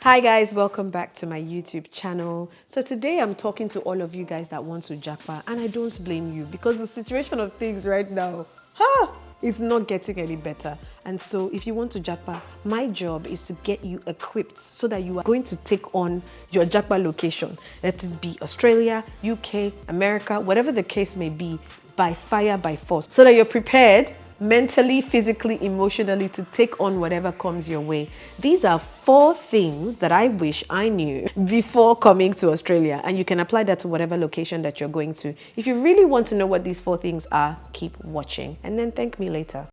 Hi guys, welcome back to my YouTube channel. So today I'm talking to all of you guys that want to JAPA, and I don't blame you because the situation of things right now, it's not getting any better. And so if you want to JAPA, my job is to get you equipped so that you are going to take on your JAPA location. Let it be Australia, UK, America, whatever the case may be, by fire, by force, so that you're prepared mentally, physically, emotionally to take on whatever comes your way. These are 4 things that I wish I knew before coming to Australia, and you can apply that to whatever location that you're going to. If you really want to know what these 4 things are, keep watching and then thank me later.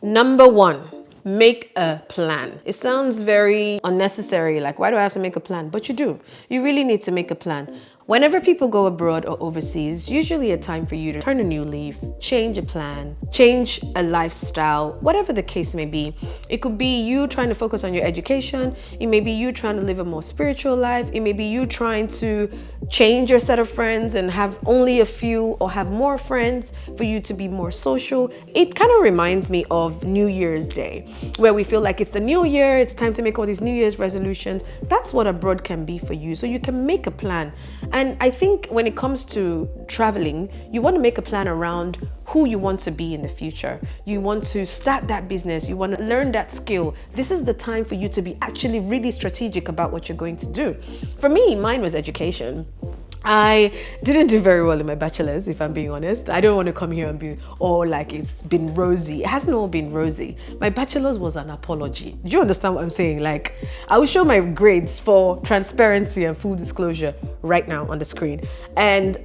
Number 1. Make a plan. It sounds very unnecessary, like why do I have to make a plan? But you do. You really need to make a plan. Whenever people go abroad or overseas, usually a time for you to turn a new leaf, change a plan, change a lifestyle, whatever the case may be. It could be you trying to focus on your education. It may be you trying to live a more spiritual life. It may be you trying to change your set of friends and have only a few or have more friends for you to be more social. It kind of reminds me of New Year's Day, where we feel like it's the new year, it's time to make all these New Year's resolutions. That's what abroad can be for you. So you can make a plan. And I think when it comes to traveling, you want to make a plan around who you want to be in the future. You want to start that business. You want to learn that skill. This is the time for you to be actually really strategic about what you're going to do. For me, mine was education. I didn't do very well in my bachelor's, if I'm being honest. I don't want to come here and be, like it's been rosy. It hasn't all been rosy. My bachelor's was an apology. Do you understand what I'm saying? Like, I will show my grades for transparency and full disclosure right now on the screen. And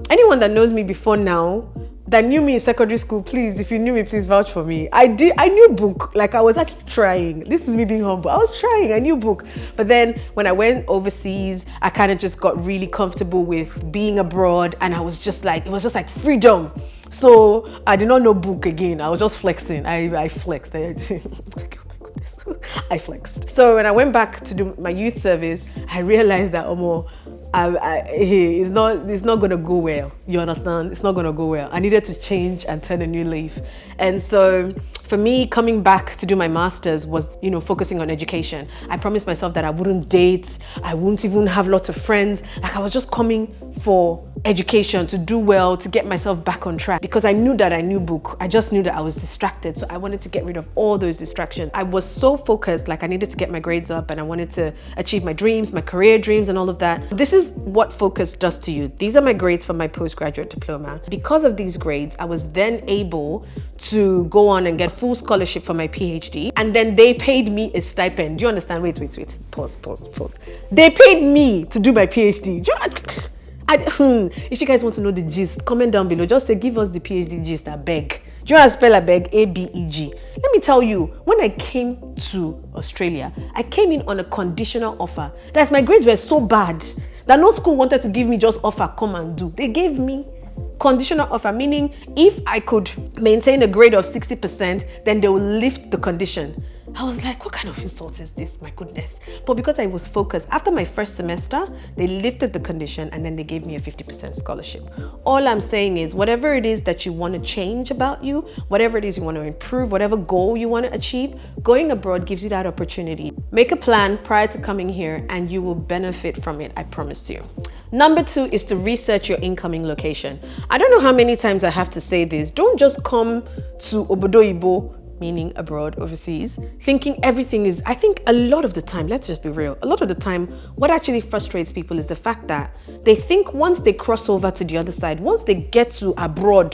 anyone that knows me before now, that knew me in secondary school, please, if you knew me, please vouch for me. I knew book, like I was actually trying. This is me being humble. I was trying, I knew book. But then when I went overseas, I kind of just got really comfortable with being abroad, and I was just like, it was just like freedom. So I did not know book again. I was just flexing. I flexed. I flexed. So when I went back to do my youth service, I realized that it's not gonna go well. You understand? It's not gonna go well. I needed to change and turn a new leaf. And so for me, coming back to do my master's was, focusing on education. I promised myself that I wouldn't date. I wouldn't even have lots of friends. Like, I was just coming for education, to do well, to get myself back on track, because I knew that I knew book. I just knew that I was distracted. So I wanted to get rid of all those distractions. I was so focused, like I needed to get my grades up and I wanted to achieve my dreams, my career dreams and all of that. This is what focus does to you. These are my grades for my postgraduate diploma. Because of these grades, I was then able to go on and get full scholarship for my PhD. And then they paid me a stipend. Do you understand? Wait. Pause. They paid me to do my PhD. If you guys want to know the gist, comment down below. Just say, give us the PhD gist, I beg. Do you know how to spell I beg? A-B-E-G. Let me tell you, when I came to Australia, I came in on a conditional offer. That's my grades were so bad that no school wanted to give me just offer, come and do. They gave me conditional offer, meaning if I could maintain a grade of 60%, then they will lift the condition. I was like, what kind of insult is this? My goodness. But because I was focused, after my first semester, they lifted the condition and then they gave me a 50% scholarship. All I'm saying is, whatever it is that you want to change about you, whatever it is you want to improve, whatever goal you want to achieve, going abroad gives you that opportunity. Make a plan prior to coming here and you will benefit from it, I promise you. Number 2 is to research your incoming location. I don't know how many times I have to say this. Don't just come to Obodo Ibo, meaning abroad, overseas, thinking everything is, I think a lot of the time, let's just be real, a lot of the time, what actually frustrates people is the fact that they think once they cross over to the other side, once they get to abroad,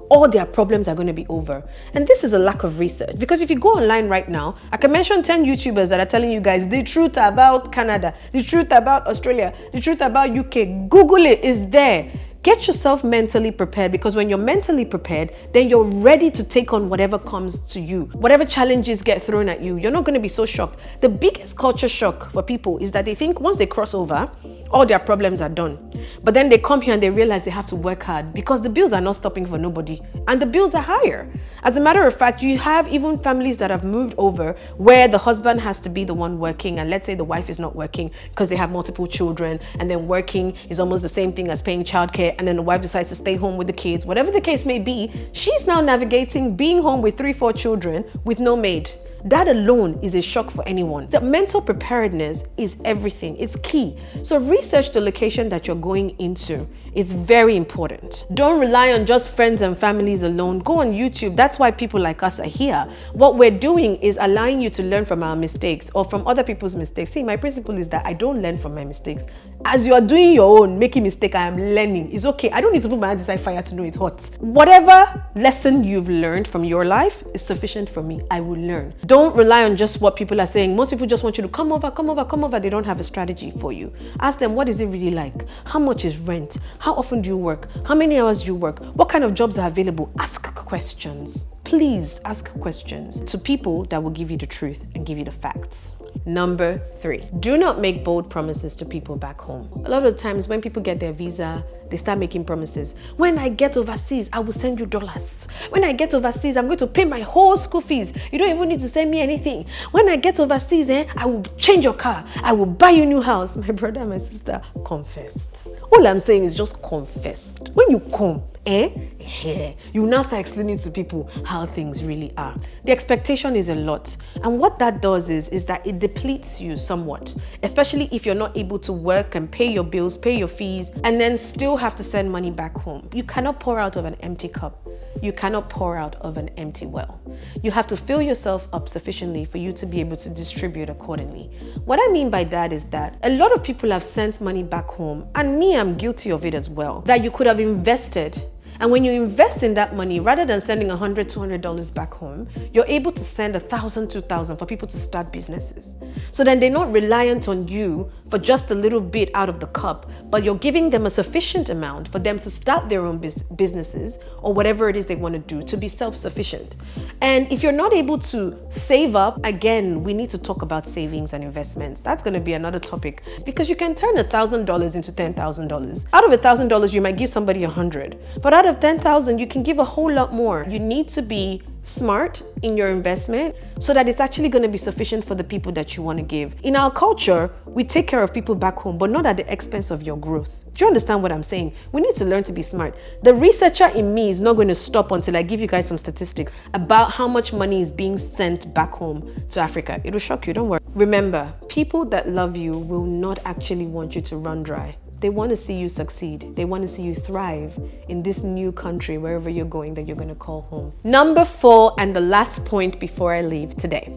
all their problems are going to be over. And this is a lack of research, because if you go online right now, I can mention 10 YouTubers that are telling you guys the truth about Canada, the truth about Australia, the truth about UK. Google it, it's there. Get yourself mentally prepared, because when you're mentally prepared, then you're ready to take on whatever comes to you. Whatever challenges get thrown at you, you're not going to be so shocked. The biggest culture shock for people is that they think once they cross over, all their problems are done. But then they come here and they realize they have to work hard because the bills are not stopping for nobody and the bills are higher. As a matter of fact, you have even families that have moved over where the husband has to be the one working, and let's say the wife is not working because they have multiple children, and then working is almost the same thing as paying childcare, and then the wife decides to stay home with the kids. Whatever the case may be, she's now navigating being home with 3-4 children with no maid. That alone is a shock for anyone. The mental preparedness is everything. It's key. So research the location that you're going into. It's very important. Don't rely on just friends and families alone. Go on YouTube. That's why people like us are here. What we're doing is allowing you to learn from our mistakes or from other people's mistakes. See, my principle is that I don't learn from my mistakes. As you are doing your own, making mistake, I am learning. It's okay. I don't need to put my hand inside fire to know it's hot. Whatever lesson you've learned from your life is sufficient for me. I will learn. Don't rely on just what people are saying. Most people just want you to come over, come over, come over. They don't have a strategy for you. Ask them, what is it really like? How much is rent? How often do you work? How many hours do you work? What kind of jobs are available? Ask questions. Please ask questions to people that will give you the truth and give you the facts. Number 3, do not make bold promises to people back home. A lot of the times when people get their visa, they start making promises. When I get overseas, I will send you dollars. When I get overseas, I'm going to pay my whole school fees. You don't even need to send me anything. When I get overseas, I will change your car. I will buy you a new house. My brother and my sister confessed. All I'm saying is just confessed. When you come, you will now start explaining to people how things really are. The expectation is a lot. And what that does is that it depletes you somewhat, especially if you're not able to work and pay your bills, pay your fees, and then still have to send money back home. You cannot pour out of an empty cup. You cannot pour out of an empty well. You have to fill yourself up sufficiently for you to be able to distribute accordingly. What I mean by that is that a lot of people have sent money back home, and me, I'm guilty of it as well, that you could have invested. And when you invest in that money, rather than sending $100, $200 back home, you're able to send $1,000, $2,000 for people to start businesses. So then they're not reliant on you for just a little bit out of the cup, but you're giving them a sufficient amount for them to start their own businesses or whatever it is they want to do to be self-sufficient. And if you're not able to save up, again, we need to talk about savings and investments. That's going to be another topic, because you can turn $1,000 into $10,000. Out of $1,000, you might give somebody 100, but out of 10,000, you can give a whole lot more. You need to be smart in your investment so that it's actually going to be sufficient for the people that you want to give. In our culture, we take care of people back home, but not at the expense of your growth. Do you understand what I'm saying? We need to learn to be smart. The researcher in me is not going to stop until I give you guys some statistics about how much money is being sent back home to Africa. It will shock you, don't worry. Remember, people that love you will not actually want you to run dry. They want to see you succeed. They want to see you thrive in this new country, wherever you're going, that you're going to call home. Number 4, and the last point before I leave today.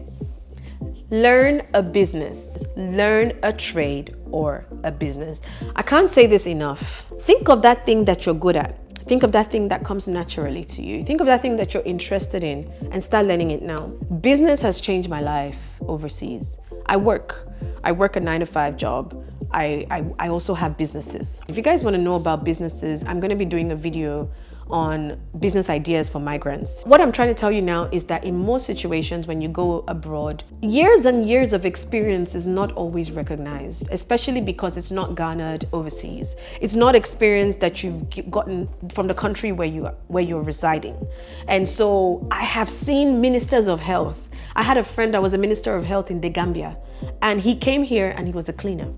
Learn a business, learn a trade or a business. I can't say this enough. Think of that thing that you're good at. Think of that thing that comes naturally to you. Think of that thing that you're interested in and start learning it now. Business has changed my life overseas. I work a 9-to-5 job. I also have businesses. If you guys want to know about businesses, I'm going to be doing a video on business ideas for migrants. What I'm trying to tell you now is that in most situations when you go abroad, years and years of experience is not always recognized, especially because it's not garnered overseas. It's not experience that you've gotten from the country where you're residing. And so I have seen ministers of health. I had a friend that was a minister of health in the Gambia, and he came here and he was a cleaner.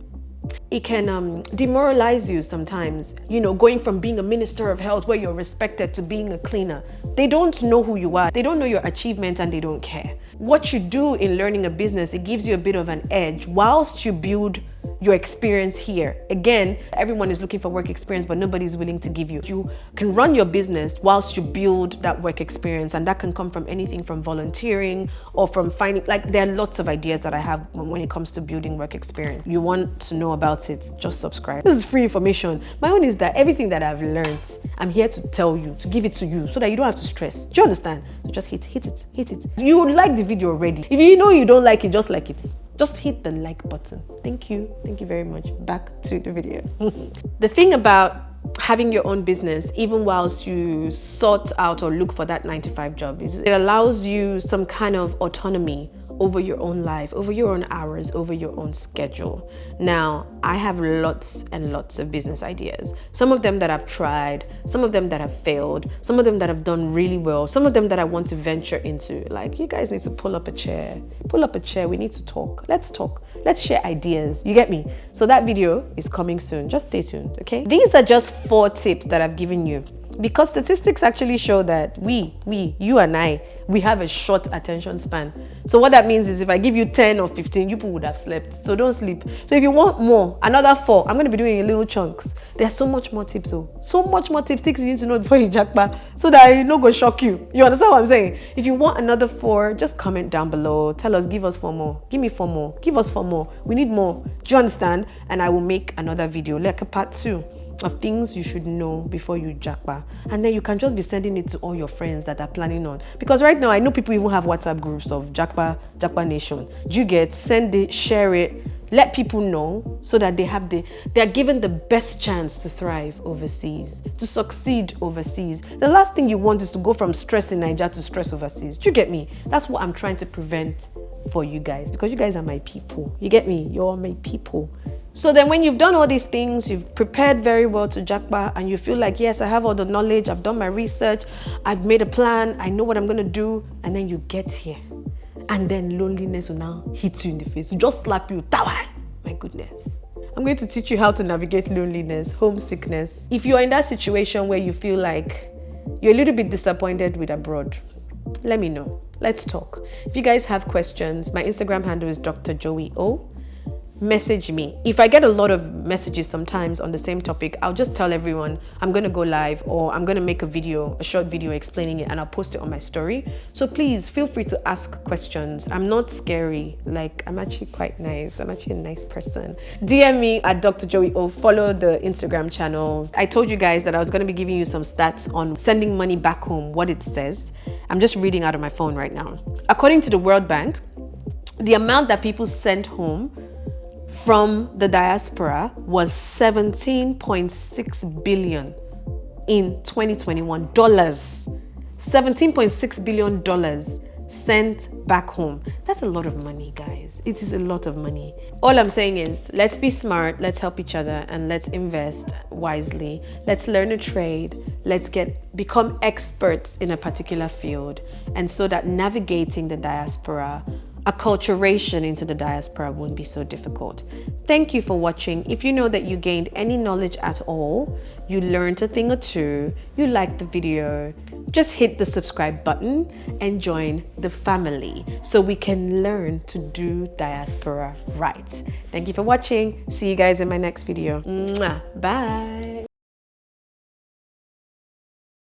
It can demoralize you sometimes, going from being a minister of health where you're respected to being a cleaner. They don't know who you are. They don't know your achievements and they don't care. What you do in learning a business, it gives you a bit of an edge whilst you build your experience here. Again, everyone is looking for work experience, but nobody's willing to give you. You can run your business whilst you build that work experience, and that can come from anything from volunteering or from finding, there are lots of ideas that I have when it comes to building work experience. You want to know about it, just subscribe. This is free information. My own is that everything that I've learned, I'm here to tell you, to give it to you so that you don't have to stress. Do you understand? You just hit it. You would like the video already. If you know you don't like it, just like it. Just hit the like button. Thank you very much. Back to the video. The thing about having your own business, even whilst you sort out or look for that 9-to-5 job, is it allows you some kind of autonomy over your own life, over your own hours, over your own schedule. Now, I have lots and lots of business ideas. Some of them that I've tried, some of them that have failed, some of them that have done really well, some of them that I want to venture into. Like, you guys need to pull up a chair. Pull up a chair. We need to talk. Let's talk. Let's share ideas. You get me? So that video is coming soon. Just stay tuned, okay? These are just 4 tips that I've given you, because statistics actually show that you and I, we have a short attention span. So what that means is if I give you 10 or 15, you people would have slept. So don't sleep. So if you want more, another 4, I'm going to be doing in little chunks. There's so much more tips, so much more tips, things you need to know before you JAPA, so that it no go shock you. You understand what I'm saying? If you want another 4, just comment down below. Tell us, give us 4 more. Give me 4 more. Give us 4 more. We need more. Do you understand? And I will make another video, like a part 2. Of things you should know before you JAPA, and then you can just be sending it to all your friends that are planning on, because right now I know people even have WhatsApp groups of JAPA Nation. Do you get? Send it, share it, let people know, so that they're given the best chance to thrive overseas, to succeed overseas. The last thing you want is to go from stress in Nigeria to stress overseas. Do you get me? That's what I'm trying to prevent for you guys, because you guys are my people. You get me? You're my people. So then when you've done all these things, you've prepared very well to JAPA, and you feel like, yes, I have all the knowledge, I've done my research, I've made a plan, I know what I'm going to do, and then you get here, and then loneliness will now hit you in the face, just slap you. My goodness. I'm going to teach you how to navigate loneliness, homesickness. If you're in that situation where you feel like you're a little bit disappointed with abroad, let me know. Let's talk. If you guys have questions, my Instagram handle is Dr. Joey O. Message me. If I get a lot of messages sometimes on the same topic, I'll just tell everyone I'm going to go live, or I'm going to make a short video explaining it, and I'll post it on my story. So please feel free to ask questions. I'm not scary. Like, I'm actually quite nice. I'm actually a nice person. DM me at Dr. Joey O. Follow the Instagram channel. I told you guys that I was going to be giving you some stats on sending money back home, what it says. I'm just reading out of my phone right now. According to the World Bank, the amount that people sent home from the diaspora was $17.6 billion in 2021. $17.6 billion sent back home. That's a lot of money, guys. It is a lot of money. All I'm saying is, let's be smart, let's help each other, and let's invest wisely. Let's learn a trade. Let's become experts in a particular field, and so that navigating the diaspora, acculturation into the diaspora, won't be so difficult. Thank you for watching. If you know that you gained any knowledge at all, you learned a thing or two, you liked the video, just hit the subscribe button and join the family so we can learn to do diaspora right. Thank you for watching. See you guys in my next video. Mwah. Bye.